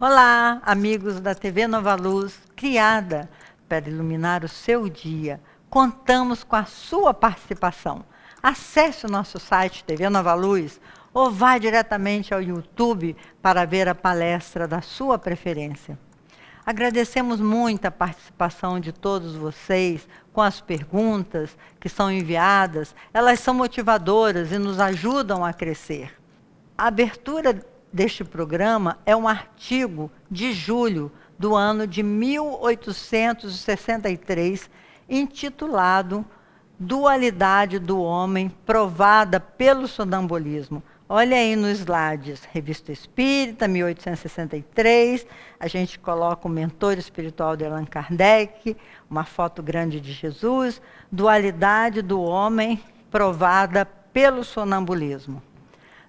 Olá, amigos da TV Nova Luz, criada para iluminar o seu dia. Contamos com a sua participação. Acesse o nosso site TV Nova Luz ou vá diretamente ao YouTube para ver a palestra da sua preferência. Agradecemos muito a participação de todos vocês com as perguntas que são enviadas. Elas são motivadoras e nos ajudam a crescer. A abertura deste programa é um artigo de julho do ano de 1863, intitulado Dualidade do Homem Provada pelo Sonambulismo. Olha aí nos slides, Revista Espírita, 1863, a gente coloca o mentor espiritual de Allan Kardec, uma foto grande de Jesus, Dualidade do Homem Provada pelo Sonambulismo.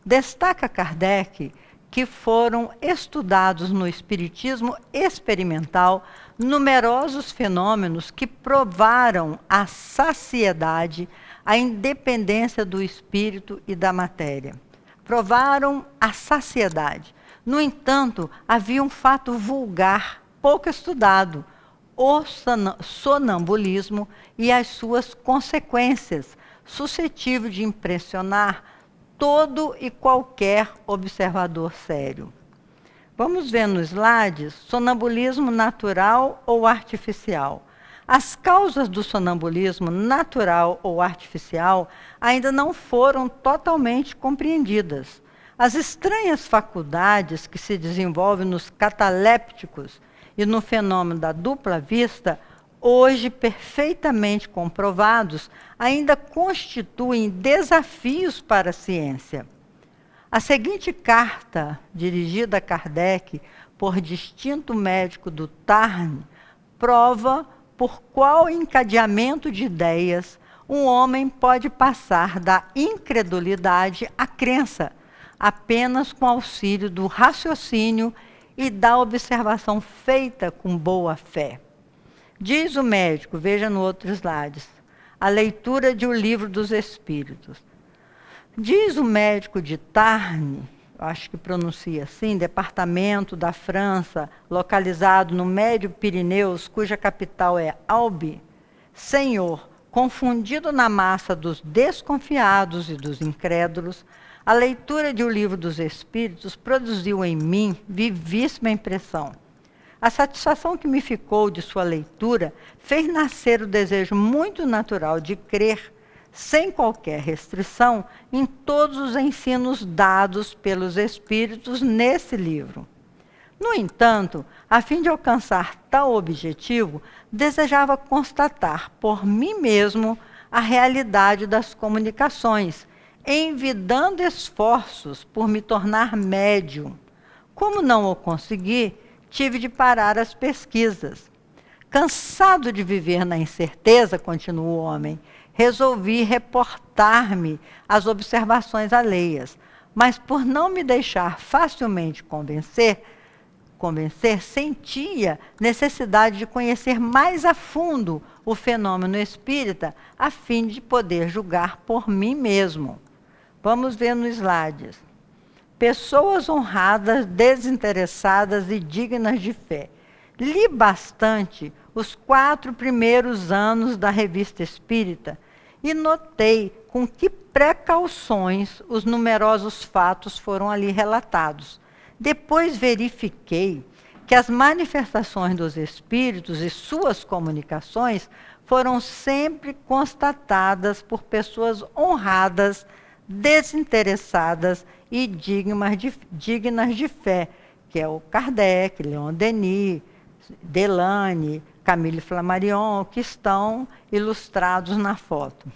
Destaca Kardec que foram estudados no espiritismo experimental numerosos fenômenos que provaram a saciedade, a independência do espírito e da matéria. Provaram a saciedade. No entanto, havia um fato vulgar, pouco estudado, o sonambulismo e as suas consequências, suscetível de impressionar todo e qualquer observador sério. Vamos ver nos slides, sonambulismo natural ou artificial. As causas do sonambulismo natural ou artificial ainda não foram totalmente compreendidas. As estranhas faculdades que se desenvolvem nos catalépticos e no fenômeno da dupla vista, hoje perfeitamente comprovados, ainda constituem desafios para a ciência. A seguinte carta, dirigida a Kardec por distinto médico do Tarn, prova por qual encadeamento de ideias um homem pode passar da incredulidade à crença, apenas com auxílio do raciocínio e da observação feita com boa fé. Diz o médico, veja no outro slide, a leitura de O Livro dos Espíritos. Diz o médico de Tarn, acho que pronuncia assim, departamento da França, localizado no Médio Pirineus, cuja capital é Albi, Senhor, confundido na massa dos desconfiados e dos incrédulos, a leitura de O Livro dos Espíritos produziu em mim vivíssima impressão. A satisfação que me ficou de sua leitura fez nascer o desejo muito natural de crer, sem qualquer restrição, em todos os ensinos dados pelos Espíritos nesse livro. No entanto, a fim de alcançar tal objetivo, desejava constatar por mim mesmo a realidade das comunicações, envidando esforços por me tornar médium. Como não o consegui, tive de parar as pesquisas. Cansado de viver na incerteza, continuou o homem, resolvi reportar-me às observações alheias, mas por não me deixar facilmente convencer, sentia necessidade de conhecer mais a fundo o fenômeno espírita, a fim de poder julgar por mim mesmo. Vamos ver nos slides. Pessoas honradas, desinteressadas e dignas de fé. Li bastante os 4 primeiros anos da Revista Espírita e notei com que precauções os numerosos fatos foram ali relatados. Depois verifiquei que as manifestações dos espíritos e suas comunicações foram sempre constatadas por pessoas honradas, desinteressadas e dignas de fé, que é o Kardec, Leon Denis, Delane, Camille Flammarion, que estão ilustrados na foto.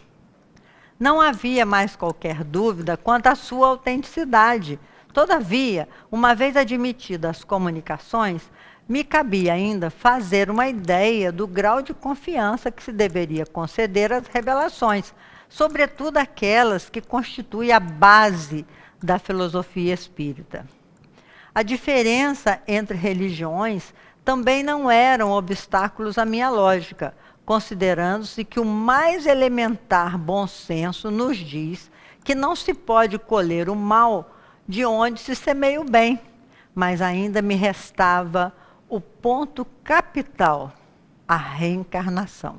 Não havia mais qualquer dúvida quanto à sua autenticidade. Todavia, uma vez admitidas as comunicações, me cabia ainda fazer uma ideia do grau de confiança que se deveria conceder às revelações, sobretudo aquelas que constituem a base da filosofia espírita. A diferença entre religiões também não eram obstáculos à minha lógica, considerando-se que o mais elementar bom senso nos diz que não se pode colher o mal de onde se semeia o bem. mas ainda me restava o ponto capital, a reencarnação.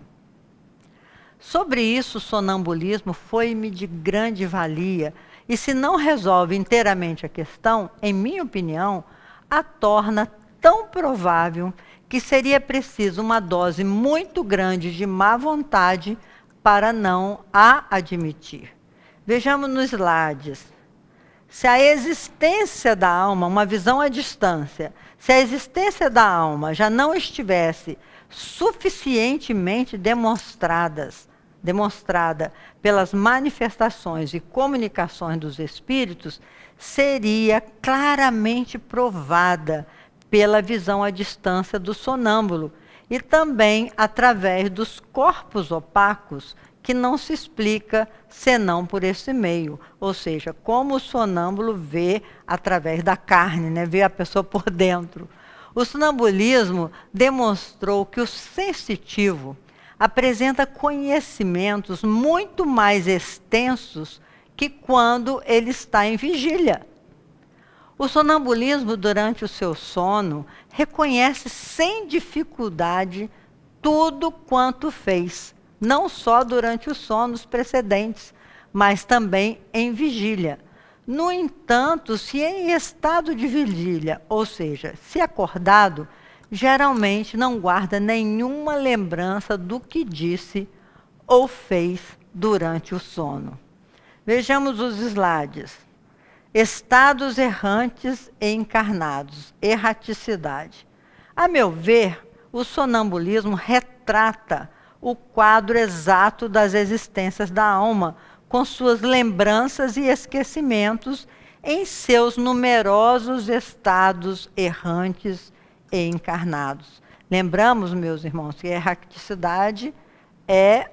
Sobre isso, o sonambulismo foi-me de grande valia, e se não resolve inteiramente a questão, em minha opinião, a torna tão provável que seria preciso uma dose muito grande de má vontade para não a admitir. Vejamos nos slides. Se a existência da alma, uma visão à distância, se a existência da alma já não estivesse suficientemente demonstrada pelas manifestações e comunicações dos espíritos, seria claramente provada pela visão à distância do sonâmbulo e também através dos corpos opacos, que não se explica senão por esse meio, ou seja, como o sonâmbulo vê através da carne, né? Vê a pessoa por dentro. O sonambulismo demonstrou que o sensitivo apresenta conhecimentos muito mais extensos que quando ele está em vigília. O sonambulismo, durante o seu sono, reconhece sem dificuldade tudo quanto fez, não só durante os sonos precedentes, mas também em vigília. No entanto, se em estado de vigília, ou seja, se acordado, geralmente não guarda nenhuma lembrança do que disse ou fez durante o sono. Vejamos os slides. Estados errantes e encarnados, erraticidade. A meu ver, o sonambulismo retrata o quadro exato das existências da alma, com suas lembranças e esquecimentos em seus numerosos estados errantes e encarnados. Lembramos, meus irmãos, que a erraticidade é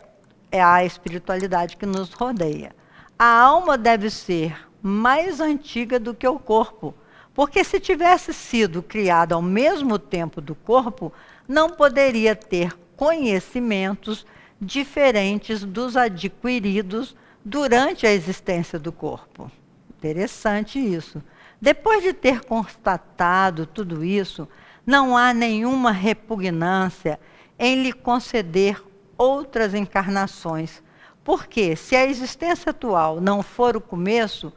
a espiritualidade que nos rodeia. A alma deve ser mais antiga do que o corpo, porque se tivesse sido criada ao mesmo tempo do corpo, não poderia ter conhecimentos diferentes dos adquiridos durante a existência do corpo. Interessante isso. Depois de ter constatado tudo isso, não há nenhuma repugnância em lhe conceder outras encarnações, porque se a existência atual não for o começo,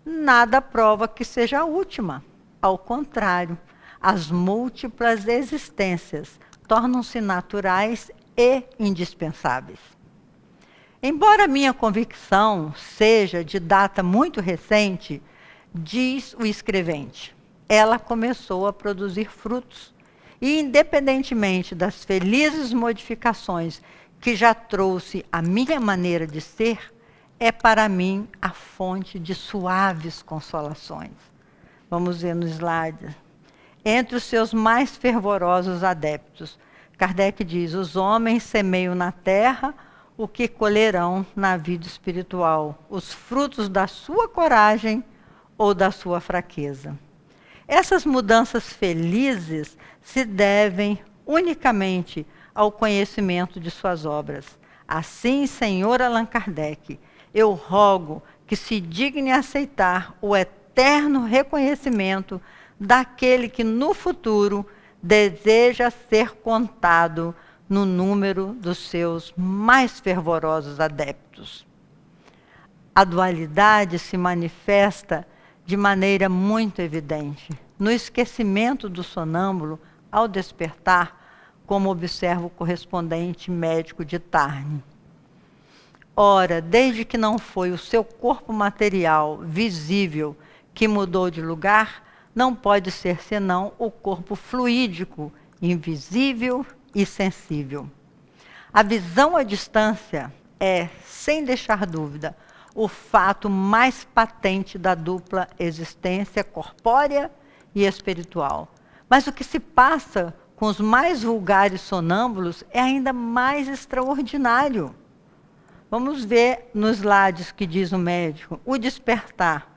nada prova que seja a última. Ao contrário, as múltiplas existências tornam-se naturais e indispensáveis. Embora minha convicção seja de data muito recente, diz o escrevente, ela começou a produzir frutos, e independentemente das felizes modificações que já trouxe à minha maneira de ser, é para mim a fonte de suaves consolações. Vamos ver no slide. Entre os seus mais fervorosos adeptos, Kardec diz, os homens semeiam na terra o que colherão na vida espiritual, os frutos da sua coragem ou da sua fraqueza. Essas mudanças felizes se devem unicamente ao conhecimento de suas obras. Assim, Senhor Allan Kardec, eu rogo que se digne aceitar o eterno reconhecimento daquele que no futuro deseja ser contado no número dos seus mais fervorosos adeptos. A dualidade se manifesta de maneira muito evidente no esquecimento do sonâmbulo ao despertar, como observa o correspondente médico de Tarne. Ora, desde que não foi o seu corpo material visível que mudou de lugar, não pode ser senão o corpo fluídico, invisível e sensível. A visão à distância é, sem deixar dúvida, o fato mais patente da dupla existência corpórea e espiritual. Mas o que se passa com os mais vulgares sonâmbulos é ainda mais extraordinário. Vamos ver nos slides que diz o médico, o despertar.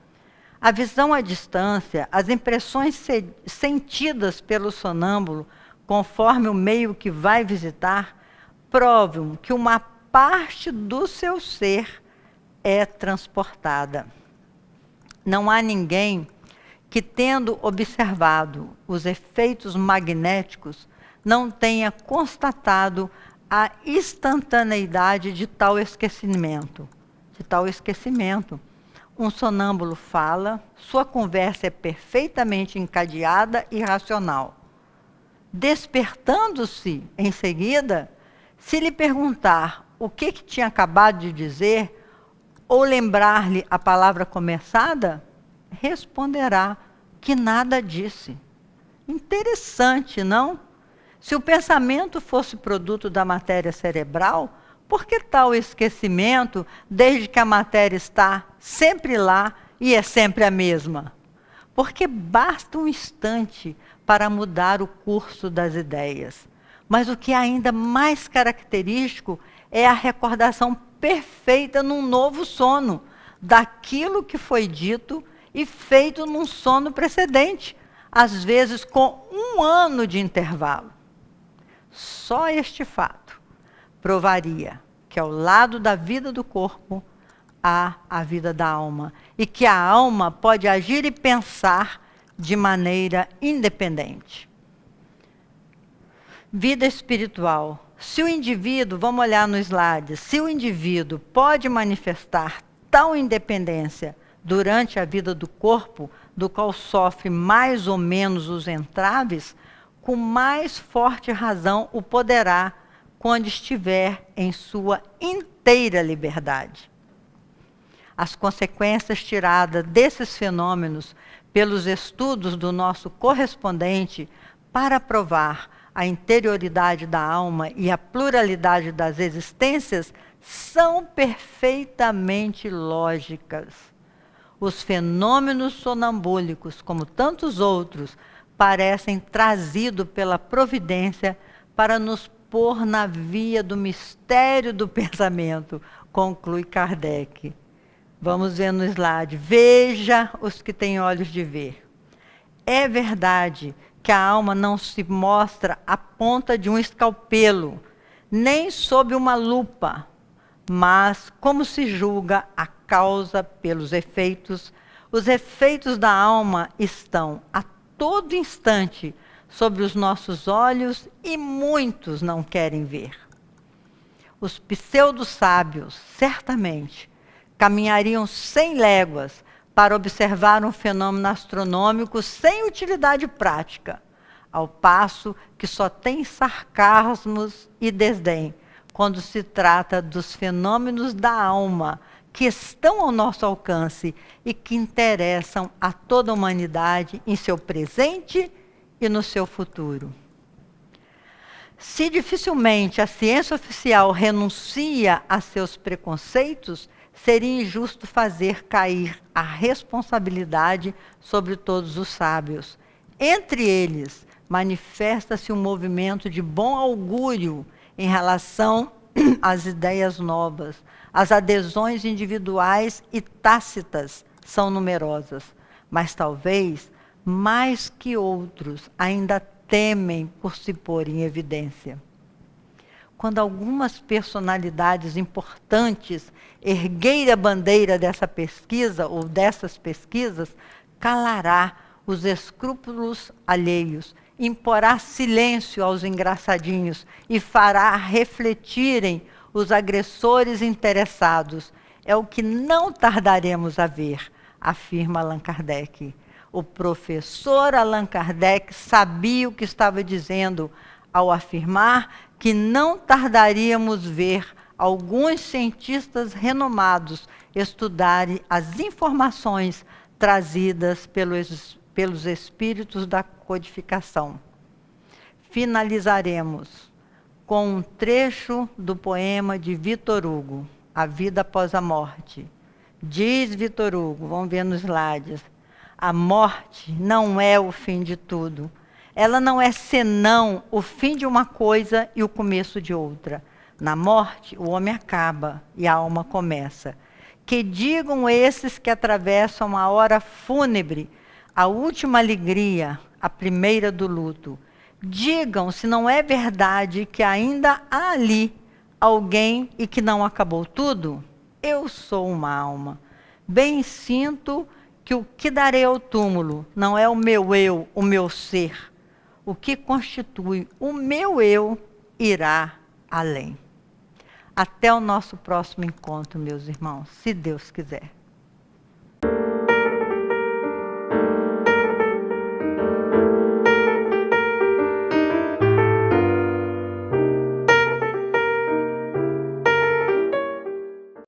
A visão à distância, as impressões sentidas pelo sonâmbulo, conforme o meio que vai visitar, provam que uma parte do seu ser é transportada. Não há ninguém que, tendo observado os efeitos magnéticos, não tenha constatado a instantaneidade de tal esquecimento. Um sonâmbulo fala, sua conversa é perfeitamente encadeada e racional. Despertando-se em seguida, se lhe perguntar o que tinha acabado de dizer, ou lembrar-lhe a palavra começada, responderá que nada disse. Interessante, não? Se o pensamento fosse produto da matéria cerebral, por que tal esquecimento, desde que a matéria está sempre lá e é sempre a mesma? Porque basta um instante para mudar o curso das ideias. Mas o que é ainda mais característico é a recordação perfeita num novo sono, daquilo que foi dito e feito num sono precedente, às vezes com 1 ano de intervalo. Só este fato provaria que ao lado da vida do corpo há a vida da alma e que a alma pode agir e pensar de maneira independente. Vida espiritual. Se o indivíduo, vamos olhar no slide, se o indivíduo pode manifestar tal independência durante a vida do corpo, do qual sofre mais ou menos os entraves, com mais forte razão o poderá quando estiver em sua inteira liberdade. As consequências tiradas desses fenômenos pelos estudos do nosso correspondente para provar a interioridade da alma e a pluralidade das existências são perfeitamente lógicas. Os fenômenos sonambúlicos, como tantos outros, parecem trazidos pela providência para nos pôr na via do mistério do pensamento, conclui Kardec. Vamos ver no slide. Veja os que têm olhos de ver. É verdade que a alma não se mostra à ponta de um escalpelo, nem sob uma lupa, mas como se julga a causa pelos efeitos, os efeitos da alma estão a todo instante sobre os nossos olhos e muitos não querem ver. Os pseudo-sábios, certamente, caminhariam 100 léguas para observar um fenômeno astronômico sem utilidade prática, ao passo que só tem sarcasmos e desdém quando se trata dos fenômenos da alma que estão ao nosso alcance e que interessam a toda a humanidade em seu presente e no seu futuro. Se dificilmente a ciência oficial renuncia a seus preconceitos, seria injusto fazer cair a responsabilidade sobre todos os sábios. Entre eles, manifesta-se um movimento de bom augúrio em relação às ideias novas. As adesões individuais e tácitas são numerosas, mas talvez mais que outros ainda temem por se pôr em evidência. Quando algumas personalidades importantes erguerem a bandeira dessa pesquisa ou dessas pesquisas, calará os escrúpulos alheios, imporá silêncio aos engraçadinhos e fará refletirem os agressores interessados. É o que não tardaremos a ver, afirma Allan Kardec. O professor Allan Kardec sabia o que estava dizendo ao afirmar que não tardaríamos ver alguns cientistas renomados estudarem as informações trazidas pelos espíritos da codificação. Finalizaremos com um trecho do poema de Victor Hugo, A Vida Após a Morte. Diz Victor Hugo, vamos ver nos slides, a morte não é o fim de tudo. Ela não é senão o fim de uma coisa e o começo de outra. Na morte, o homem acaba e a alma começa. Que digam esses que atravessam a hora fúnebre, a última alegria, a primeira do luto. Digam se não é verdade que ainda há ali alguém e que não acabou tudo. Eu sou uma alma. Bem sinto que o que darei ao túmulo não é o meu eu, o meu ser. O que constitui o meu eu irá além. Até o nosso próximo encontro, meus irmãos, se Deus quiser.